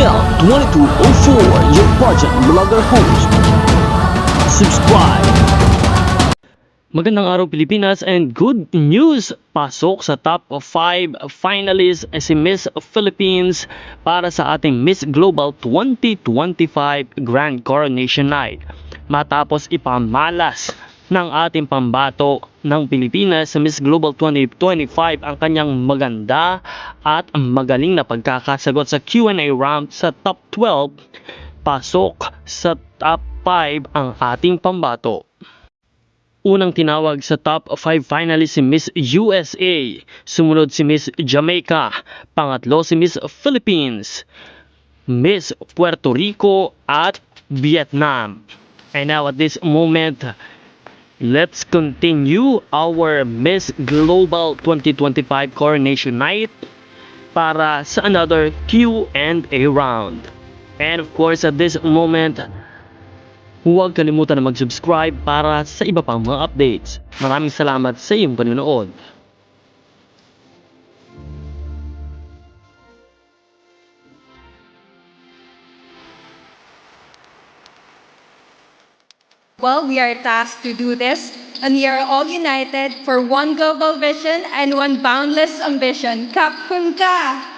Mel 2204, your project vlogger host. Subscribe! Magandang araw Pilipinas and good news! Pasok sa top 5 finalists si Miss Philippines para sa ating Miss Global 2025 Grand Coronation Night. Matapos ipamalas ng ating pambato ng Pilipinas sa Miss Global 2025 ang kanyang maganda at magaling na pagkakasagot sa Q&A round sa top 12, pasok sa top 5 ang ating pambato. Unang tinawag sa top 5 finalist si Miss USA, sumunod si Miss Jamaica, pangatlo si Miss Philippines, Miss Puerto Rico at Vietnam. And now at this moment, let's continue our Miss Global 2025 Coronation Night para sa another Q&A round. And of course at this moment, huwag kalimutan na mag-subscribe para sa iba pang mga updates. Maraming salamat sa iyong panonood. Well, we are tasked to do this, and we are all united for one global vision and one boundless ambition. Kapkun ka!